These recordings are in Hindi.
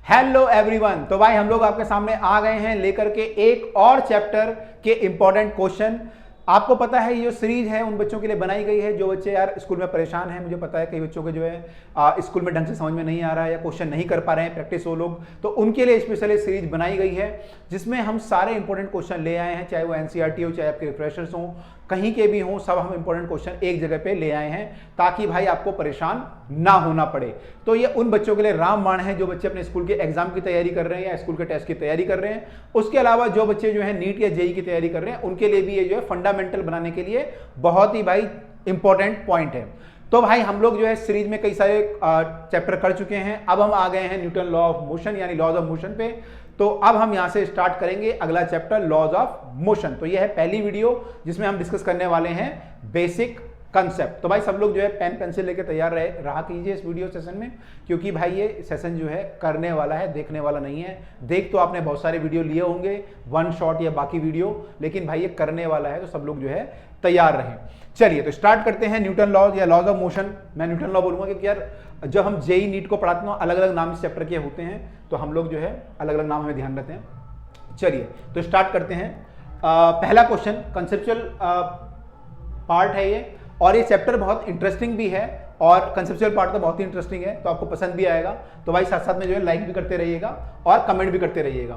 Hello everyone. तो भाई हम लोग आपके सामने आ गए हैं लेकर के एक और चैप्टर के इंपॉर्टेंट क्वेश्चन। आपको पता है ये जो सीरीज है उन बच्चों के लिए बनाई गई है जो बच्चे यार स्कूल में परेशान हैं। मुझे पता है कई बच्चों के जो है स्कूल में ढंग से समझ में नहीं आ रहा है या क्वेश्चन नहीं कर पा रहे हैं प्रैक्टिस वो लोग, तो उनके लिए स्पेशली सीरीज बनाई गई है जिसमें हम सारे इंपॉर्टेंट क्वेश्चन ले आए हैं, चाहे वो एनसीईआरटी हो चाहे आपके रिफ्रेशर्स हो, कहीं के भी हों, सब हम इंपॉर्टेंट क्वेश्चन एक जगह पे ले आए हैं ताकि भाई आपको परेशान ना होना पड़े। तो ये उन बच्चों के लिए रामबाण है जो बच्चे अपने स्कूल के एग्जाम की तैयारी कर रहे हैं या स्कूल के टेस्ट की तैयारी कर रहे हैं। उसके अलावा जो बच्चे जो है नीट या जेईई की तैयारी कर रहे हैं उनके लिए भी ये जो है फंडामेंटल बनाने के लिए बहुत ही भाई इंपॉर्टेंट पॉइंट है। तो भाई हम लोग जो है सीरीज में कई सारे चैप्टर कर चुके हैं, अब हम आ गए हैं न्यूटन लॉ ऑफ मोशन यानी लॉज ऑफ मोशन पे। तो अब हम यहां से स्टार्ट करेंगे अगला चैप्टर लॉज ऑफ मोशन। तो यह है पहली वीडियो जिसमें हम डिस्कस करने वाले हैं बेसिक कंसेप्ट। तो भाई सब लोग जो है पेन पेंसिल लेके तैयार रहा कीजिए इस वीडियो सेशन में, क्योंकि भाई ये सेशन जो है करने वाला है, देखने वाला नहीं है। देख तो आपने बहुत सारे वीडियो लिए होंगे, वन शॉट या बाकी वीडियो, लेकिन भाई ये करने वाला है तो सब लोग जो है तैयार रहें। चलिए तो स्टार्ट करते हैं न्यूटन लॉज या लॉज ऑफ मोशन। मैं न्यूटन लॉ बोलूंगा क्योंकि यार जब हम जेईई नीट को पढ़ाते हैं अलग अलग नाम इस चैप्टर के होते हैं, तो हम लोग जो है अलग अलग नाम हमें ध्यान रखते हैं। चलिए तो स्टार्ट करते हैं। पहला क्वेश्चन कंसेप्चुअल पार्ट है ये, और ये चैप्टर बहुत इंटरेस्टिंग भी है और कंसेप्चुअल पार्ट तो बहुत ही इंटरेस्टिंग है, तो आपको पसंद भी आएगा। तो भाई साथ साथ में जो है लाइक भी करते रहिएगा और कमेंट भी करते रहिएगा।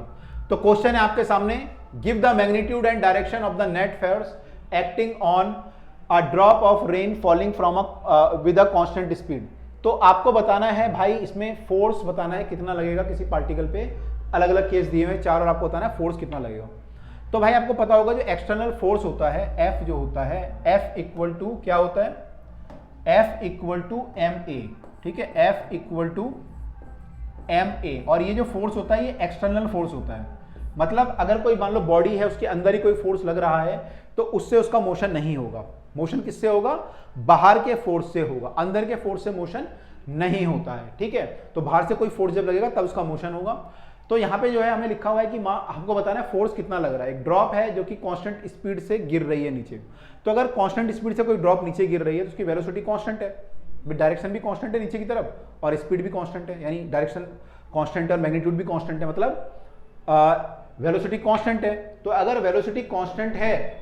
तो क्वेश्चन है आपके सामने, give the magnitude and direction of the net force acting on a drop of rain falling from with a constant speed. तो आपको बताना है भाई इसमें फोर्स बताना है कितना लगेगा किसी पार्टिकल पे। अलग अलग केस दिए हुए चार और आपको बताना है फोर्स कितना लगेगा। तो भाई आपको पता होगा जो एक्सटर्नल फोर्स होता है F जो होता है F इक्वल टू क्या होता है, F इक्वल टू ma, ठीक है, F इक्वल टू ma। और ये जो फोर्स होता है ये एक्सटर्नल फोर्स होता है, मतलब अगर कोई मान लो बॉडी है उसके अंदर ही कोई फोर्स लग रहा है तो उससे उसका मोशन नहीं होगा। मोशन किससे होगा, बाहर के फोर्स से होगा, अंदर के फोर्स से मोशन नहीं होता है, ठीक है। तो बाहर से कोई फोर्स जब लगेगा तब उसका मोशन होगा। तो यहाँ पे जो है हमें लिखा हुआ है कि हमको बताना है फोर्स कितना लग रहा है। एक ड्रॉप है जो कि कांस्टेंट स्पीड से गिर रही है नीचे, तो अगर कांस्टेंट स्पीड से कोई ड्रॉप नीचे गिर रही है तो उसकी वेलोसिटी कांस्टेंट है, डायरेक्शन भी कांस्टेंट है नीचे की तरफ और स्पीड भी कांस्टेंट है, यानी डायरेक्शन कांस्टेंट है और मैग्नीट्यूड भी कांस्टेंट है, मतलब वेलोसिटी कांस्टेंट है। तो अगर वेलोसिटी कांस्टेंट है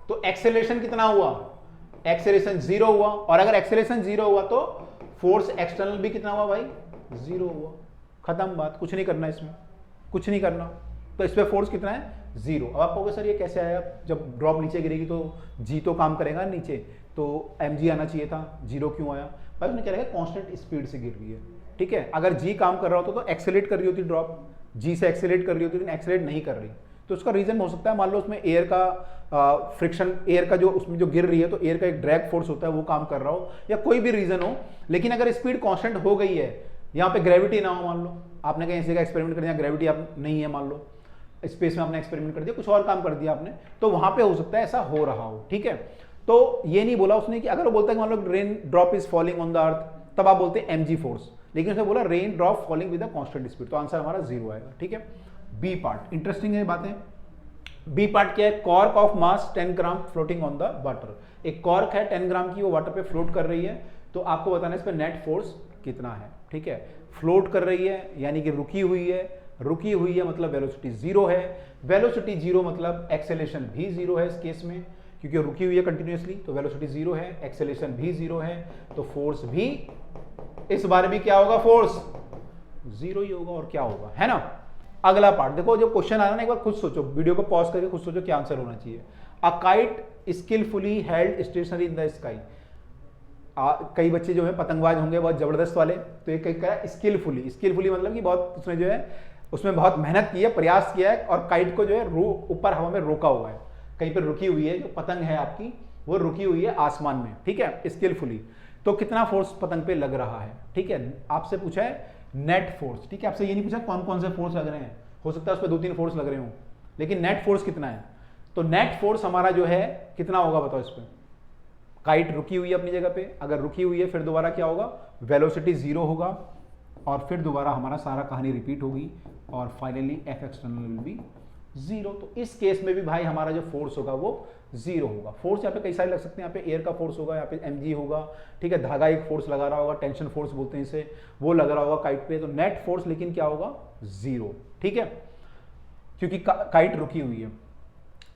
तो एक्सेलरेशन कितना हुआ, एक्सेलरेशन 0 हुआ, और अगर एक्सेलरेशन 0 हुआ तो फोर्स एक्सटर्नल भी कितना हुआ भाई, 0 हुआ। खत्म बात, कुछ नहीं करना इसमें, कुछ नहीं करना। तो इस पे फोर्स कितना है, 0। अब आप कहोगे सर ये कैसे आया, जब ड्रॉप नीचे गिरेगी तो जी तो काम करेगा नीचे, तो mg आना चाहिए था, 0 क्यों आया भाई, उसने क्या रहेगा कांस्टेंट स्पीड से गिर रही है, ठीक है। अगर जी काम कर रहा होता तो एक्सेलरेट कर रही होती ड्रॉप, जी से एक्सेलरेट कर रही होती, लेकिन एक्सेलरेट नहीं कर रही। तो उसका रीजन हो सकता है मान लो उसमें एयर का फ्रिक्शन, एयर का जो उसमें जो गिर रही है तो एयर का एक ड्रैग फोर्स होता है वो काम कर रहा हो, या कोई भी रीजन हो। लेकिन अगर स्पीड कांस्टेंट हो गई है, यहाँ पे ग्रेविटी ना हो, मान लो आपने कहीं ऐसे का एक्सपेरिमेंट कर दिया, ग्रेविटी आप नहीं है, मान लो स्पेस में आपने एक्सपेरिमेंट कर दिया, कुछ और काम कर दिया आपने, तो वहां पे हो सकता है ऐसा हो रहा हो, ठीक है। तो ये नहीं बोला उसने कि अगर वो बोलता है कि मान लो rain drop is falling on the earth, तब आप बोलते हैं mg फोर्स, लेकिन उसने बोला rain drop falling with a constant speed, तो आंसर हमारा 0 आएगा, ठीक है। बी पार्ट इंटरेस्टिंग है बातें। बी पार्ट क्या है, cork of mass 10 gram floating on the water. एक कॉर्क है 10 ग्राम की, वो वाटर पे फ्लोट कर रही है, तो आपको बताना है इस पर नेट फोर्स कितना है, ठीक है। फ्लोट कर रही है यानी कि रुकी हुई है, रुकी हुई है मतलब वेलोसिटी 0 है, वेलोसिटी 0 मतलब एक्सेलरेशन भी 0 है इस केस में, क्योंकि रुकी हुई है कंटिन्यूअसली, तो वेलोसिटी 0 है, एक्सेलरेशन भी 0 है, तो फोर्स भी इस बार भी क्या होगा, फोर्स 0 ही होगा, और क्या होगा, है ना। अगला पार्ट देखो, जो क्वेश्चन आ रहा है ना, एक बार खुद सोचो, वीडियो को पॉज करके खुद सोचो क्या आंसर होना चाहिए। A kite skilfully held stationary in the sky. कई बच्चे जो है पतंगबाज होंगे बहुत जबरदस्त वाले, तो ये कई करा स्किलफुली, स्किलफुली मतलब कि बहुत उसने जो है उसमें बहुत मेहनत की है, प्रयास किया है, और काइट को जो है ऊपर हवा में रोका हुआ है, कहीं पर रुकी हुई है, जो पतंग है आपकी वो रुकी हुई है आसमान में, ठीक है, स्किलफुली। तो कितना फोर्स पतंग पे लग रहा है, ठीक है। आपसे पूछा है नेट फोर्स, ठीक है, आपसे ये नहीं पूछा कौन कौन से फोर्स लग रहे हैं, हो सकता है उस पर 2-3 फोर्स लग रहे हो, लेकिन नेट फोर्स कितना है। तो नेट फोर्स हमारा जो है कितना होगा बताओ इस पर। काइट रुकी हुई है अपनी जगह पे, अगर रुकी हुई है फिर दोबारा क्या होगा, वेलोसिटी 0 होगा, और फिर दोबारा हमारा सारा कहानी रिपीट होगी, और finally F external will be zero. तो इस केस में भी भाई हमारा जो फोर्स होगा वो जीरो होगा। फोर्स यहाँ पे कई सारे लग सकते हैं, यहाँ पे एयर का फोर्स होगा, यहाँ पे mg होगा, ठीक है, धागा एक फोर्स लगा रहा होगा, टेंशन फोर्स बोलते हैं इसे, वो लग रहा होगा काइट पे, तो नेट फोर्स लेकिन क्या होगा, जीरो, ठीक है, क्योंकि काइट रुकी हुई है।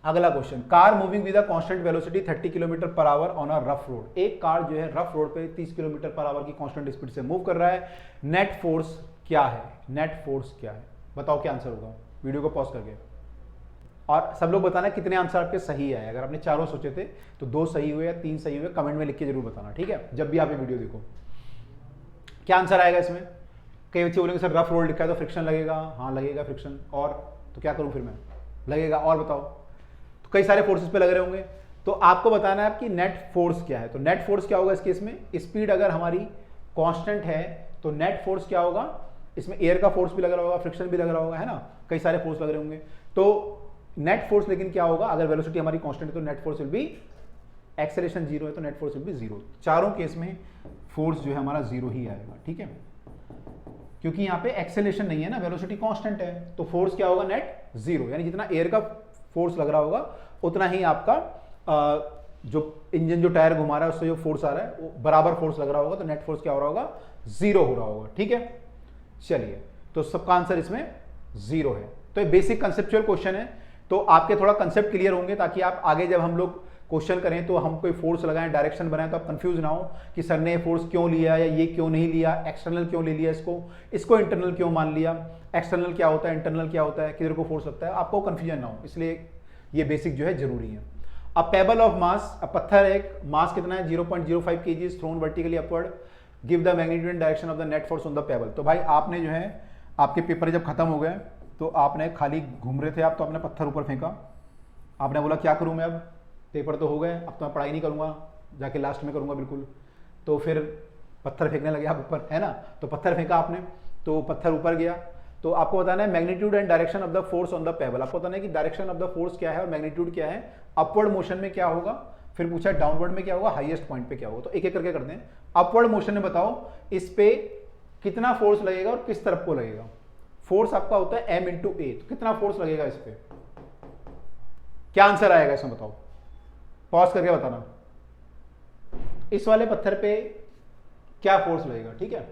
अगला question, car moving with a constant velocity 30 kilometre per hour on a rough road. एक कार जो है रफ रोड पे 30 किलोमीटर पर आवर की कांस्टेंट स्पीड से मूव कर रहा है, नेट फोर्स क्या है, नेट फोर्स क्या है, बताओ क्या आंसर होगा, वीडियो को पॉज करके। और सब लोग बताना कितने आंसर आपके सही आए, अगर आपने चारों सोचे थे तो 2 सही हुए या 3 सही हुए, कमेंट में लिख के जरूर बताना, ठीक है, जब भी आप ये वीडियो देखो। क्या आंसर आएगा इसमें? कई बच्चे बोलेंगे सर रफ रोड लिखा है तो फ्रिक्शन लगेगा, हाँ लगेगा फ्रिक्शन, और तो क्या करूं फिर मैं, लगेगा, और बताओ, तो कई सारे फोर्सेस पे लग रहे होंगे, तो आपको बताना है आपकी नेट फोर्स क्या है। तो नेट फोर्स क्या होगा इस केस में, स्पीड अगर हमारी कांस्टेंट है तो नेट फोर्स क्या होगा, इसमें एयर का फोर्स भी लग रहा होगा, फ्रिक्शन भी लग रहा होगा, है ना, कई सारे फोर्स लग रहे होंगे, तो नेट फोर्स लेकिन क्या होगा, अगर वेलोसिटी हमारी कांस्टेंट है तो net force will be, acceleration zero है तो net force will be zero. चारों केस में फोर्स जो है हमारा जीरो ही आएगा, ठीक है, क्योंकि यहाँ पे एक्सेलरेशन नहीं है ना, वेलोसिटी कांस्टेंट है, तो फोर्स क्या होगा, नेट जीरो, यानी जितना एयर का फोर्स लग रहा होगा उतना ही आपका जो इंजन जो टायर घुमा रहा है उससे जो फोर्स आ रहा है वो बराबर फोर्स लग रहा होगा, तो नेट फोर्स क्या हो रहा होगा, जीरो हो रहा होगा, ठीक है। चलिए, तो सबका आंसर इसमें जीरो है। तो ये बेसिक कंसेप्चुअल क्वेश्चन है, तो आपके थोड़ा कंसेप्ट क्लियर होंगे ताकि आप आगे जब हम लोग क्वेश्चन करें तो हम कोई फोर्स लगाएं, डायरेक्शन बनाएं, तो आप कंफ्यूज ना हो कि सर ने फोर्स क्यों लिया या ये क्यों नहीं लिया, एक्सटर्नल क्यों ले लिया, इसको इंटरनल क्यों मान लिया, एक्सटर्नल क्या होता है, इंटरनल क्या होता है, किधर को फोर्स लगता है, आपको कंफ्यूजन ना हो, इसलिए ये बेसिक जो है जरूरी है। अ पेबल ऑफ मास, पत्थर एक मास कितना है 0.05 kg thrown vertically upward, give the magnitude and direction of the net force on the payable. तो भाई आपने जो है आपके पेपर जब खत्म हो गए तो आपने खाली घूम रहे थे आप, तो आपने पत्थर ऊपर फेंका, आपने बोला क्या करूं मैं, अब पेपर तो हो गए, अब तो मैं पढ़ाई नहीं करूंगा, जाके लास्ट में करूंगा बिल्कुल, तो फिर पत्थर फेंकने लगे आप ऊपर, है ना, तो पत्थर फेंका आपने, तो पत्थर ऊपर गया, तो आपको बताना है magnitude and direction of the force on the payable, आपको बताना है कि डायरेक्शन ऑफ द फोर्स क्या है और मैग्नीट्यूड क्या है, अपवर्ड मोशन में क्या होगा, फिर पूछा डाउनवर्ड में क्या होगा, हाईएस्ट पॉइंट पे क्या होगा। तो एक एक करके करते हैं। अपवर्ड मोशन में बताओ इस पे कितना फोर्स लगेगा और किस तरफ को लगेगा। फोर्स आपका होता है m इंटू ए, तो कितना फोर्स लगेगा इस पे, क्या आंसर आएगा इसमें बताओ, पॉज करके बताना। इस वाले पत्थर पे क्या फोर्स लगेगा, ठीक है,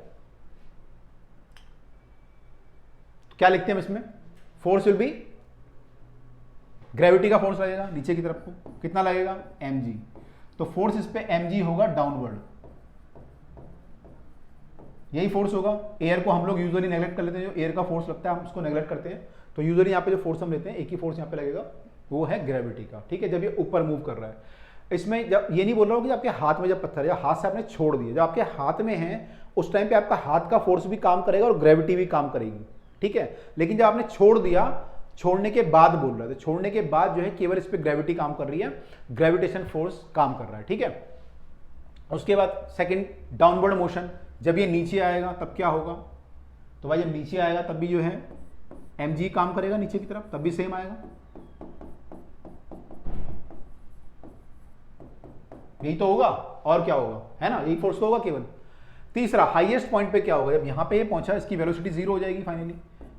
क्या लिखते हैं हम इसमें, फोर्स विल बी, ग्रेविटी का फोर्स लगेगा नीचे की तरफ को, कितना लगेगा mg, तो फोर्स इस पे mg होगा डाउनवर्ड, यही फोर्स होगा। एयर को हम लोग यूजुअली नेगलेक्ट कर लेते हैं, जो एयर का फोर्स लगता है हम उसको नेगलेक्ट करते हैं, तो यूजुअली यहाँ पे जो फोर्स हम लेते हैं एक ही फोर्स यहाँ पे लगेगा, वो है ग्रेविटी का, ठीक है, जब ये ऊपर मूव कर रहा है। इसमें जब ये नहीं बोल रहा हूँ कि आपके हाथ में जब पत्थर या हाथ से आपने छोड़ दिया, जब आपके हाथ में है उस टाइम पे आपका हाथ का फोर्स भी काम करेगा और ग्रेविटी भी काम करेगी, ठीक है, लेकिन जब आपने छोड़ दिया, छोड़ने के बाद बोल रहा है, तो छोड़ने के बाद जो है केवल इस पे ग्रेविटी काम कर रही है, ग्रेविटेशन फोर्स काम कर रहा है, ठीक है। उसके बाद सेकंड डाउनवर्ड मोशन, जब ये नीचे आएगा तब क्या होगा, तो भाई जब नीचे आएगा तब भी जो है mg काम करेगा नीचे की तरफ, तब भी सेम आएगा, यही तो होगा और क्या होगा, है ना, यही फोर्स तो होगा केवल। तीसरा हाईएस्ट पॉइंट पे क्या होगा, जब यहां पे ये पहुंचा इसकी वेलोसिटी जीरो हो जाएगी फाइनली,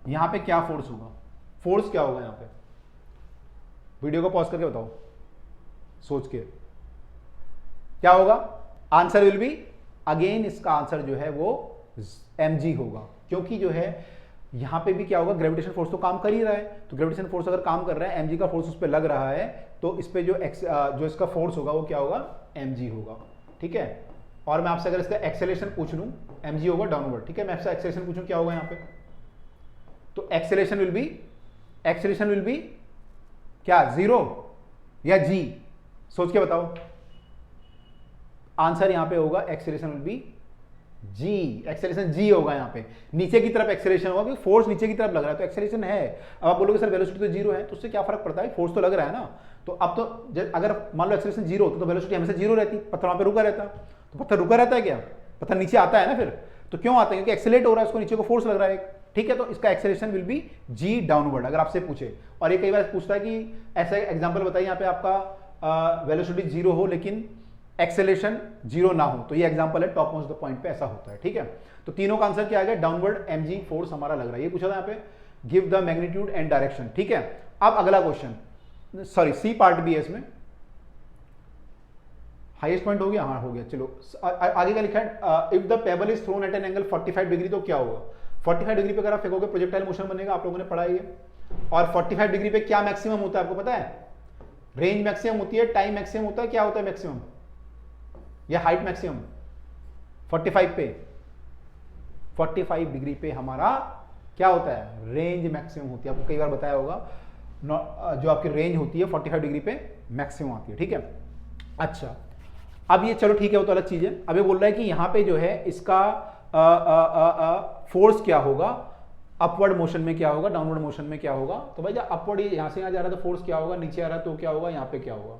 यहां पे क्या फोर्स होगा, फोर्स क्या होगा यहां पे, वीडियो को पॉज करके बताओ सोच के, क्या होगा, आंसर विल बी, अगेन इसका आंसर जो है वो mg होगा, क्योंकि जो है यहां पे भी क्या होगा, ग्रेविटेशन फोर्स तो काम कर ही रहा है, तो ग्रेविटेशन फोर्स अगर काम कर रहा है, mg का फोर्स उस पर लग रहा है, तो इस पे जो इसका फोर्स होगा वो क्या होगा, mg होगा, ठीक है। और मैं आपसे अगर इसका एक्सेलरेशन पूछ लूं, mg होगा डाउनवर्ड, ठीक है, मैं आपसे एक्सेलरेशन पूछूं क्या होगा यहाँ पे, तो एक्सेलरेशन विल बी क्या, जीरो या g, सोच के बताओ, आंसर यहां पे होगा acceleration will be g, acceleration g होगा, यहाँ पे नीचे की तरफ एक्सेलरेशन होगा क्योंकि फोर्स नीचे की तरफ लग रहा है, तो एक्सेलरेशन है। अब आप बोलोगे सर वेलोसिटी तो जीरो है, तो उससे क्या फर्क पड़ता है, फोर्स तो लग रहा है ना, तो अब तो अगर मान लो एक्सेलरेशन जीरो होता तो वेलोसिटी हमेशा जीरो रहती, पत्थर वहां पे रुका रहता, तो पत्थर रुका रहता है क्या, पत्थर नीचे आता है ना फिर, तो क्यों आता है, क्योंकि एक्सेलेट हो रहा है, उसको नीचे को फोर्स लग रहा है, ठीक है, तो इसका acceleration will be g downward, अगर आपसे पूछे। और ये कई बार पूछता है कि ऐसा एग्जाम्पल बताइए यहाँ पे आपका वेलोसिटी जीरो हो लेकिन एक्सेलरेशन जीरो ना हो, तो ये एग्जांपल है टॉप मोस्ट द पॉइंट पे ऐसा होता है, ठीक है। तो तीनों का आंसर क्या आ गया, डाउनवर्ड mg फोर्स हमारा लग रहा है, ये पूछा था यहाँ पे, give the magnitude and direction, ठीक है। अब अगला क्वेश्चन, सॉरी सी पार्ट भी है इसमें, हाईएस्ट पॉइंट हो गया, हाँ हो गया, चलो आगे का लिखा है, if the pebble is thrown at an angle 45 degree तो क्या होगा? 45 डिग्री पे अगर आप फेंकोगे प्रोजेक्टाइल मोशन बनेगा, आप लोगों ने पढ़ा है। और 45 डिग्री पे क्या मैक्सिमम होता है आपको पता है? रेंज मैक्सिमम होती है, टाइम मैक्सिमम होता है, क्या होता है मैक्सिमम या हाइट मैक्सिमम? 45 पे, 45 डिग्री पे हमारा क्या होता है? रेंज मैक्सिमम होती है। आपको कई बार बताया होगा, जो आपकी रेंज होती है 45 डिग्री पे मैक्सिमम आती है, ठीक है। अच्छा, अब ये चलो ठीक है, वो तो अलग चीज है। अब ये बोल रहा है कि यहां पे जो है इसका फोर्स क्या होगा, अपवर्ड मोशन में क्या होगा, डाउनवर्ड मोशन में क्या होगा। तो भाई जब अपवर्ड यहां से यहां जा रहा है तो फोर्स क्या होगा, नीचे आ रहा है तो क्या होगा, यहां पे क्या होगा,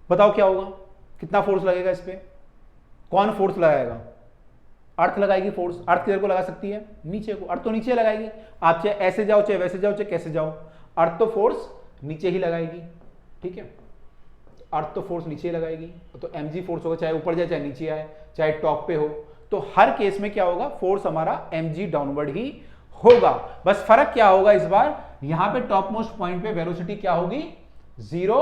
बताओ क्या होगा, कितना फोर्स लगेगा इस पे? कौन फोर्स लगाएगा? अर्थ लगाएगी फोर्स। अर्थ किधर को लगा सकती है? नीचे को। अर्थ तो नीचे लगाएगी, आप चाहे ऐसे जाओ, चाहे वैसे जाओ, चाहे कैसे जाओ, अर्थ तो फोर्स नीचे ही लगाएगी, ठीक है। अर्थ तो फोर्स नीचे ही लगाएगी, तो mg फोर्स होगा, चाहे ऊपर जाए चाहे नीचे आए, चाहे टॉप पे हो, तो हर केस में क्या होगा, फोर्स हमारा mg डाउनवर्ड ही होगा। बस फर्क क्या होगा इस बार, यहां पे टॉप मोस्ट पॉइंट पे वेलोसिटी क्या होगी, जीरो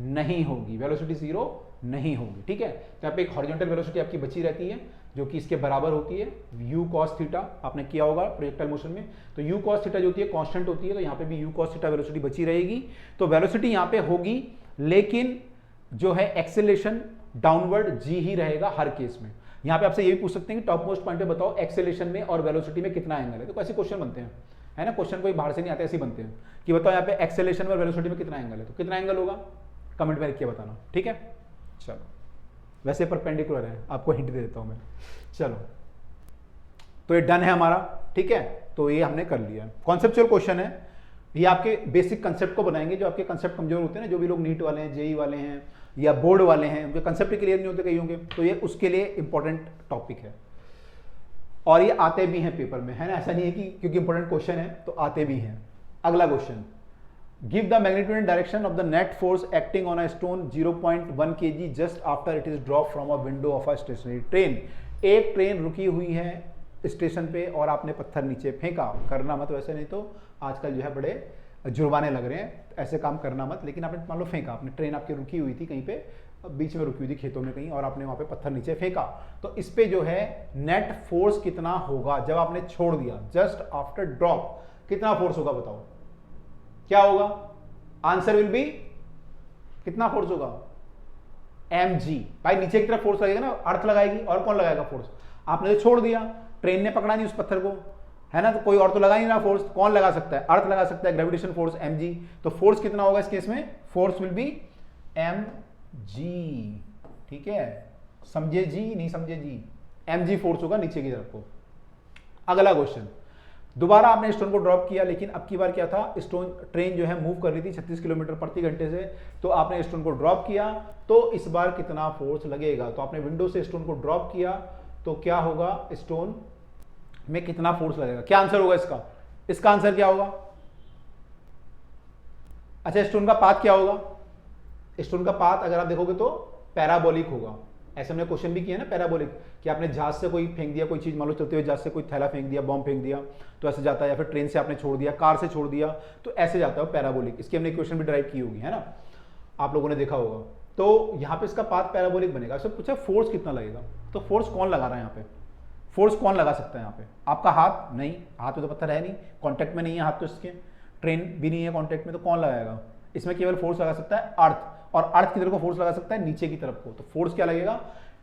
नहीं होगी, वेलोसिटी जीरो नहीं होगी, ठीक है। तो यहाँ पे एक हॉरिजॉन्टल वेलोसिटी आपकी बची रहती है, जो कि इसके बराबर होती है u cos थीटा। आपने किया होगा प्रोजेक्टाइल मोशन में, तो u cos थीटा जो होती है कांस्टेंट होती है, तो यहाँ पे भी u cos थीटा वेलोसिटी बची रहेगी। तो वेलोसिटी यहाँ पे होगी, लेकिन जो है एक्सेलेरेशन डाउनवर्ड g ही रहेगा हर केस में। यहाँ पे आपसे ये भी पूछ सकते हैं कि टॉप मोस्ट पॉइंट पे बताओ एक्सेलेरेशन में और वेलोसिटी में कितना एंगल है। तो ऐसे क्वेश्चन बनते हैं, है ना, क्वेश्चन कोई बाहर से नहीं आते, ऐसे बनते हैं कि बताओ यहाँ पे एक्सेलेरेशन में और वेलोसिटी में कितना एंगल है, तो कितना एंगल होगा कमेंट में लिख के बताना, ठीक है। चलो, वैसे परपेंडिकुलर है, आपको हिंट दे देता हूं मैं। चलो, तो ये डन है हमारा, ठीक है। तो ये हमने कर लिया। कॉन्सेप्चुअल क्वेश्चन है, ये आपके बेसिक कंसेप्ट को बनाएंगे। जो आपके कंसेप्ट कमजोर होते हैं ना, जो भी लोग नीट वाले हैं, जेई वाले हैं या बोर्ड वाले हैं, उनके कंसेप्ट क्लियर नहीं होते कई होंगे, तो ये उसके लिए इंपॉर्टेंट टॉपिक है। और ये आते भी हैं पेपर में, है ना, ऐसा नहीं है कि क्योंकि इंपॉर्टेंट क्वेश्चन है तो आते भी हैं। अगला question, give the magnitude and direction of the net force acting on a stone 0.1 kg just after it is drop from a window of a stationary train. एक ट्रेन रुकी हुई है स्टेशन पे और आपने पत्थर नीचे फेंका। करना मत वैसे, नहीं तो आजकल जो है बड़े जुर्माने लग रहे हैं, ऐसे काम करना मत। लेकिन आपने मान लो फेंका, आपने ट्रेन आपकी रुकी हुई थी कहीं पे, बीच में रुकी हुई थी खेतों में कहीं, और आपने वहां पे पत्थर नीचे फेंका, तो इस पे जो है नेट फोर्स कितना होगा जब आपने छोड़ दिया, जस्ट आफ्टर ड्रॉप कितना फोर्स होगा बताओ, क्या होगा? आंसर विल बी, कितना फोर्स होगा? mg। भाई नीचे की तरफ फोर्स लगेगा ना, अर्थ लगाएगी, और कौन लगाएगा फोर्स? आपने तो छोड़ दिया, ट्रेन ने पकड़ा नहीं उस पत्थर को, है ना, तो कोई और तो लगा नहीं रहा फोर्स, कौन लगा सकता है? अर्थ लगा सकता है, ग्रेविटेशन फोर्स mg। तो फोर्स कितना होगा इस केस में? फोर्स विल बी mg, ठीक है, समझे जी, नहीं समझे जी, mg फोर्स होगा नीचे की तरफ को। अगला क्वेश्चन, दोबारा आपने स्टोन को ड्रॉप किया, लेकिन अब की बार क्या था, स्टोन ट्रेन जो है मूव कर रही थी 36 किलोमीटर प्रति घंटे से, तो आपने स्टोन को ड्रॉप किया, तो इस बार कितना फोर्स लगेगा? तो आपने विंडो से स्टोन को ड्रॉप किया, तो क्या होगा, स्टोन में कितना फोर्स लगेगा? क्या आंसर होगा इसका? इसका आंसर क्या होगा? अच्छा, स्टोन का पाथ क्या होगा? स्टोन का पाथ अगर आप देखोगे तो पैराबोलिक होगा। ऐसे हमने क्वेश्चन भी किया ना पैराबोलिक, कि आपने जहाज से कोई फेंक दिया, कोई चीज मान लो चलते हुए जहाज से कोई थैला फेंक दिया, बॉम्ब फेंक दिया, तो ऐसे जाता है, या फिर ट्रेन से आपने छोड़ दिया, कार से छोड़ दिया, तो ऐसे जाता है पैराबोलिक। इसकी हमने क्वेश्चन भी ड्राइव की होगी, है ना, आप लोगों ने देखा होगा। तो यहाँ पे इसका पाथ पैराबोलिक बनेगा। इससे पूछा फोर्स कितना लगेगा, तो फोर्स कौन लगा रहा है यहाँ पे? फोर्स कौन लगा सकता है यहाँ पे? आपका हाथ नहीं, हाथ में तो पत्थर है नहीं, कॉन्टेक्ट में नहीं है हाथ तो इसके, ट्रेन भी नहीं है कॉन्टेक्ट में, तो कौन लगाएगा? इसमें केवल फोर्स लगा सकता है अर्थ, और अर्थ किधर को फोर्स लगा सकता है? नीचे की तरफ को। तो फोर्स क्या लगेगा?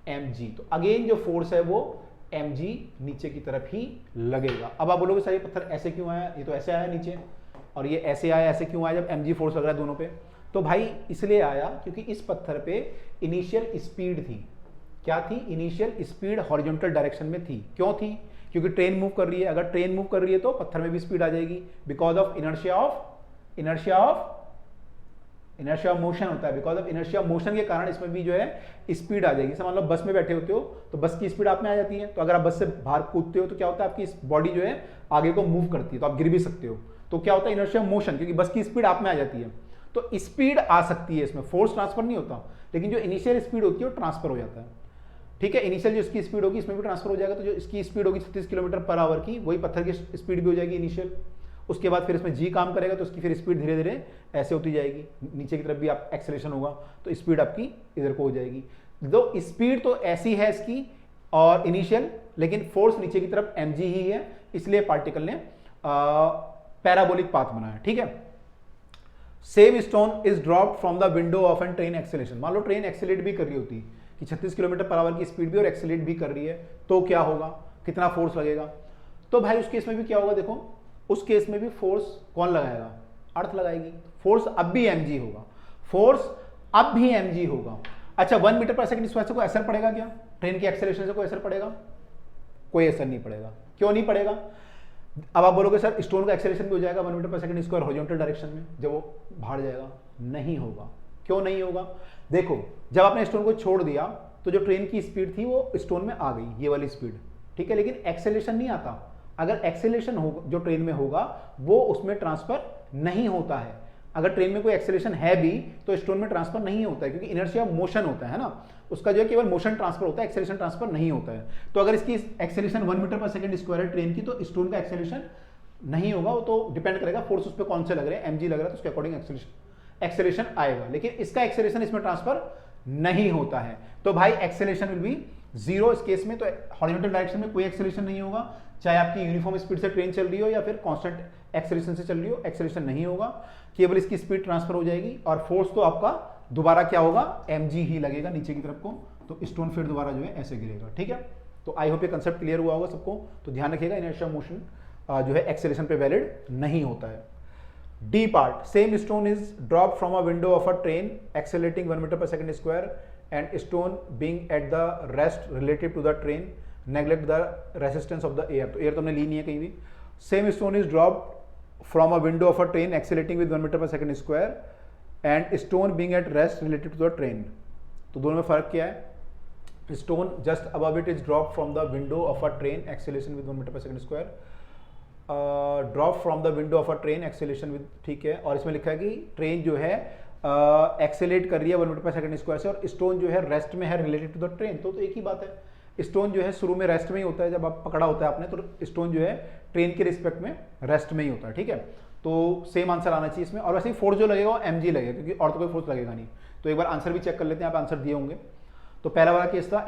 mg। तो अगेन जो फोर्स है वो mg नीचे की तरफ ही लगेगा। अब आप बोलोगे सर ये पत्थर ऐसे क्यों आया, ये तो ऐसे आया नीचे, और ये ऐसे आया, ऐसे क्यों आया जब mg फोर्स लग रहा है दोनों पे? तो भाई इसलिए आया क्योंकि इस पत्थर पे इनिशियल स्पीड थी। क्या थी? इनिशियल स्पीड हॉरिजॉन्टल डायरेक्शन में थी। क्यों थी? क्योंकि ट्रेन मूव कर रही है। अगर ट्रेन मूव कर रही है तो पत्थर में भी स्पीड आ जाएगी, because of inertia of motion होता है। बिकॉज ऑफ इनर्शिया मोशन के कारण इसमें भी जो है स्पीड आ जाएगी। मान लो बस में बैठे होते हो तो बस की स्पीड आप में आ जाती है, तो अगर आप बस से बाहर कूदते हो तो क्या होता है, आपकी बॉडी जो है आगे को मूव करती है, तो आप गिर भी सकते हो। तो क्या होता है? इनर्शिया मोशन, क्योंकि बस की स्पीड आप में आ जाती है, तो स्पीड आ सकती है इसमें, फोर्स ट्रांसफर नहीं होता, लेकिन जो इनिशियल स्पीड होती है वो ट्रांसफर हो जाता है। ठीक है, इनिशियल जो इसकी स्पीड होगी इसमें भी ट्रांसफर हो जाएगा, तो जो इसकी स्पीड होगी 36 किलोमीटर पर आवर की, वही पत्थर की स्पीड भी हो जाएगी इनिशियल। उसके बाद फिर इसमें जी काम करेगा तो उसकी फिर स्पीड धीरे धीरे ऐसे होती जाएगी, नीचे की तरफ भी आप एक्सेलरेशन होगा तो स्पीड आपकी इधर को हो जाएगी। तो स्पीड तो ऐसी है इसकी और इनिशियल, लेकिन फोर्स नीचे की तरफ mg ही है, इसलिए पार्टिकल ने पैराबोलिक पाथ बनाया। ठीक है, same stone is dropped from the window of an train acceleration. मान लो ट्रेन एक्सेलेरेट भी कर रही होती कि 36 किलोमीटर पर आवर की स्पीड भी और एक्सेलेरेट भी कर रही है, तो क्या होगा, कितना फोर्स लगेगा। तो भाई उस केस में भी क्या होगा, देखो उस केस में भी फोर्स कौन लगाएगा, अर्थ लगाएगी। फोर्स अब भी mg होगा, फोर्स अब भी mg होगा। अच्छा 1 मीटर पर सेकंड स्क्वायर से कोई असर पड़ेगा क्या, ट्रेन की एक्सेलरेशन से कोई असर पड़ेगा, कोई असर नहीं पड़ेगा। क्यों नहीं पड़ेगा, अब आप बोलोगे सर स्टोन का एक्सेलरेशन भी हो जाएगा 1 metre per second square horizontal direction में जब वो बाहर जाएगा, नहीं होगा। क्यों नहीं होगा, देखो जब आपने स्टोन को छोड़ दिया तो जो ट्रेन की स्पीड थी वो स्टोन में आ गई, ये वाली स्पीड, ठीक है, लेकिन एक्सेलरेशन नहीं आता। अगर एक्सेलरेशन हो जो ट्रेन में होगा वो उसमें ट्रांसफर नहीं होता है। अगर ट्रेन में कोई एक्सेलरेशन है भी तो स्टोन में ट्रांसफर नहीं होता है, क्योंकि इनर्शिया मोशन होता है ना, उसका जो है केवल मोशन ट्रांसफर होता है, एक्सेलरेशन ट्रांसफर नहीं होता है। तो अगर इसकी acceleration 1 metre per second square है ट्रेन की, तो स्टोन का एक्सेलरेशन नहीं होगा। वो तो डिपेंड करेगा फोर्स उस पर कौन से लग रहे हैं, mg लग रहा है तो उसके अकॉर्डिंग एक्सेलरेशन आएगा, लेकिन इसका एक्सेलरेशन इसमें ट्रांसफर नहीं होता है। तो भाई एक्सेलरेशन विल बी जीरो इस केस में। तो हॉरिजॉन्टल डायरेक्शन में कोई एक्सेलरेशन नहीं होगा, चाहे आपकी यूनिफॉर्म स्पीड से ट्रेन चल रही हो या फिर कांस्टेंट एक्सेलरेशन से चल रही हो, एक्सेलरेशन नहीं होगा, केवल इसकी स्पीड ट्रांसफर हो जाएगी और फोर्स तो आपका दोबारा क्या होगा, mg ही लगेगा नीचे की तरफ को, तो स्टोन फिर दोबारा जो है ऐसे गिरेगा। ठीक है, तो आई होप ये कंसेप्ट क्लियर हुआ होगा सबको। तो ध्यान रखिएगा इनर्शिया मोशन जो है एक्सेलरेशन पे वैलिड नहीं होता है। D part, same stone is drop from a window of a train accelerating 1 metre per second square and stone being at the rest relative to the train neglect the resistance of the air. तो एयर तो हमने ली नहीं है कहीं भी। Same stone is dropped from a window of a train accelerating with 1 metre per second square and stone being at rest relative to the train. तो दोनों में फर्क क्या है, stone just above it is drop from the window of a train acceleration with 1 metre per second square, drop from the window of a train acceleration with, ठीक है, और इसमें लिखा है कि ट्रेन जो है एक्सेलेट कर रही है 1 मीटर पर सेकंड स्क्वायर से और स्टोन जो है रेस्ट में है रिलेटेड टू द ट्रेन। तो एक ही बात है, स्टोन जो है शुरू में रेस्ट में ही होता है, जब आप पकड़ा होता है आपने तो स्टोन जो है ट्रेन के रिस्पेक्ट में रेस्ट में ही होता है। ठीक है, तो सेम आंसर आना चाहिए इसमें। और वैसे ही फोर्स जो लगेगा वो mg लगेगा, क्योंकि और तो कोई फोर्स लगेगा नहीं। तो एक बार आंसर भी चेक कर लेते हैं, आप आंसर दिए होंगे। तो पहला वाला केस था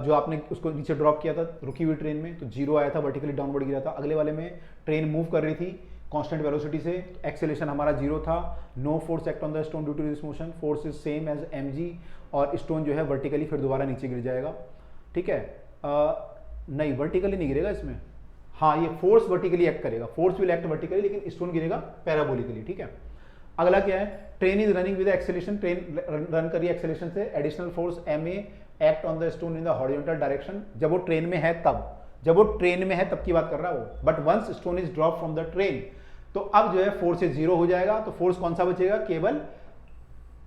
जो आपने उसको नीचे ड्रॉप किया था रुकी हुई ट्रेन में, तो जीरो आया था, वर्टिकली डाउनवर्ड गिरा था। अगले वाले में ट्रेन मूव कर रही थी कांस्टेंट वेलोसिटी से, एक्सेलरेशन हमारा जीरो था, no force act on the stone due to this motion, force is same as mg, और स्टोन जो है वर्टिकली फिर दोबारा नीचे गिर जाएगा। ठीक है, नहीं वर्टिकली नहीं गिरेगा इसमें, हाँ ये फोर्स वर्टिकली एक्ट करेगा, फोर्स विल एक्ट वर्टिकली, लेकिन स्टोन गिरेगा पैराबोलिकली। ठीक है, अगला क्या है, train is running with acceleration, train run कर रही है एक्सेलरेशन से, additional force ma act on the stone in the horizontal direction. जब वो ट्रेन में है तब, जब वो ट्रेन में है तब की बात कर रहा है वो, but once stone is drop from the train, तो अब जो है फोर्स जीरो हो जाएगा। तो फोर्स कौन सा बचेगा, केवल